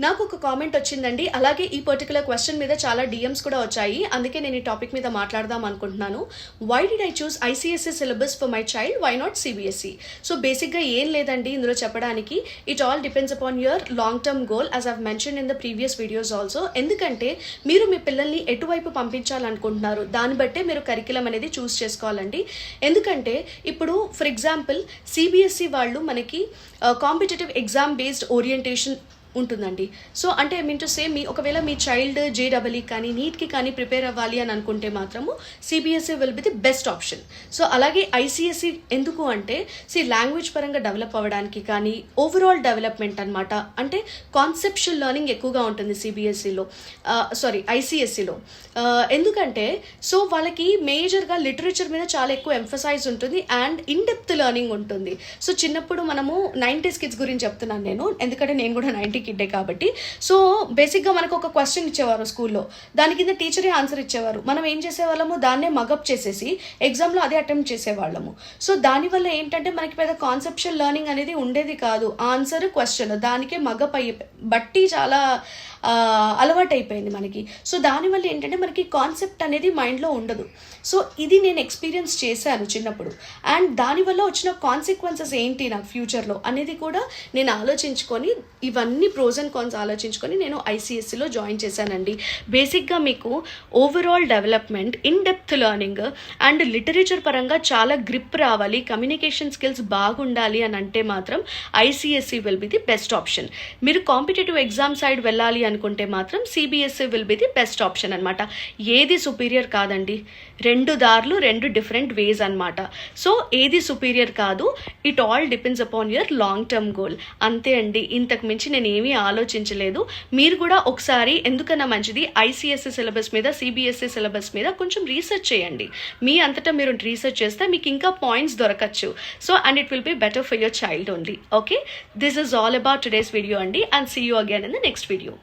నాకు ఒక కామెంట్ వచ్చిందండి. అలాగే ఈ పర్టికులర్ క్వశ్చన్ మీద చాలా డిఎమ్స్ కూడా వచ్చాయి. అందుకే నేను ఈ టాపిక్ మీద మాట్లాడదాం అనుకుంటున్నాను. Why did I choose ICSE syllabus for my child, why not CBSE? So బేసిక్గా ఏం లేదండి ఇందులో చెప్పడానికి. It all depends upon your long term goal, as I've mention in the previous videos also. ఎందుకంటే మీరు మీ పిల్లల్ని ఎటువైపు పంపించాలనుకుంటున్నారు దాన్ని బట్టే మీరు కరికులం అనేది చూస్ చేసుకోవాలండి. ఎందుకంటే ఇప్పుడు ఫర్ ఎగ్జాంపుల్ సిబిఎస్ఈ వాళ్ళు మనకి కాంపిటేటివ్ ఎగ్జామ్ బేస్డ్ ఓరియంటేషన్ ఉంటుందండి. సో అంటే ఐ మీన్ టు సే ఒకవేళ మీ చైల్డ్ జేడబ్ల్ఈ కానీ నీట్కి కానీ ప్రిపేర్ అవ్వాలి అని అనుకుంటే మాత్రము CBSE will be the best option. So అలాగే ఐసీఎస్ఈ ఎందుకు అంటే లాంగ్వేజ్ పరంగా డెవలప్ అవ్వడానికి కానీ ఓవరాల్ డెవలప్మెంట్ అనమాట. అంటే కాన్సెప్షువల్ లెర్నింగ్ ఎక్కువగా ఉంటుంది సిబిఎస్ఈలో, ఐసీఎస్ఈలో. ఎందుకంటే సో వాళ్ళకి మేజర్గా లిటరేచర్ మీద చాలా ఎక్కువ ఎంఫసైజ్ ఉంటుంది అండ్ ఇన్ డెప్త్ లెర్నింగ్ ఉంటుంది. సో చిన్నప్పుడు మనము 90s కిడ్స్ గురించి చెప్తున్నాను నేను, ఎందుకంటే నేను కూడా 90 కిడ్డే కాబట్టి. సో బేసిక్గా మనకు ఒక క్వశ్చన్ ఇచ్చేవారు స్కూల్లో, దాని కింద టీచరే ఆన్సర్ ఇచ్చేవారు. మనం ఏం చేసేవాళ్ళము, దాన్నే మగప్ చేసేసి ఎగ్జామ్లో అదే అటెంప్ట్ చేసేవాళ్ళము. సో దానివల్ల ఏంటంటే మనకి పెద్ద కాన్సెప్షువల్ లెర్నింగ్ అనేది ఉండేది కాదు. ఆన్సర్ క్వశ్చన్ దానికే మగప్ బట్టి చాలా అలవాటు అయిపోయింది మనకి. సో దానివల్ల ఏంటంటే మనకి కాన్సెప్ట్ అనేది మైండ్లో ఉండదు. సో ఇది నేను ఎక్స్పీరియన్స్ చేశాను చిన్నప్పుడు. అండ్ దానివల్ల వచ్చిన కాన్సిక్వెన్సెస్ ఏంటి నాకు ఫ్యూచర్లో అనేది కూడా నేను ఆలోచించుకొని, ఇవన్నీ ప్రోస్ అండ్ కాన్స్ ఆలోచించుకొని నేను ఐసీఎస్ఈలో జాయిన్ చేశానండి. బేసిక్గా మీకు overall development, in depth learning and literature పరంగా చాలా గ్రిప్ రావాలి, కమ్యూనికేషన్ స్కిల్స్ బాగుండాలి అని అంటే మాత్రం ICSE will be the best option. మీరు కాంపిటేటివ్ ఎగ్జామ్ సైడ్ వెళ్ళాలి అనుకుంటే మాత్రం CBSE will be the best option అనమాట. ఏది సుపీరియర్ కాదండి, రెండు దారులు, రెండు డిఫరెంట్ వేస్ అనమాట. సో ఏది సుపీరియర్ కాదు, it all depends upon your long term goal. అంతే అండి, ఇంతకు మించి నేను ఏమీ ఆలోచించలేదు. మీరు కూడా ఒకసారి ఎందుకన్నా మంచిది ఐసీఎస్ఈ సిలబస్ మీద, సిబిఎస్ఈ సిలబస్ మీద కొంచెం రీసెర్చ్ చేయండి. మీ అంతటా మీరు రీసెర్చ్ చేస్తే మీకు ఇంకా పాయింట్స్ దొరకచ్చు. So and it will be better for your child only. Okay, this is all about today's video అండి, and see you again in the next video.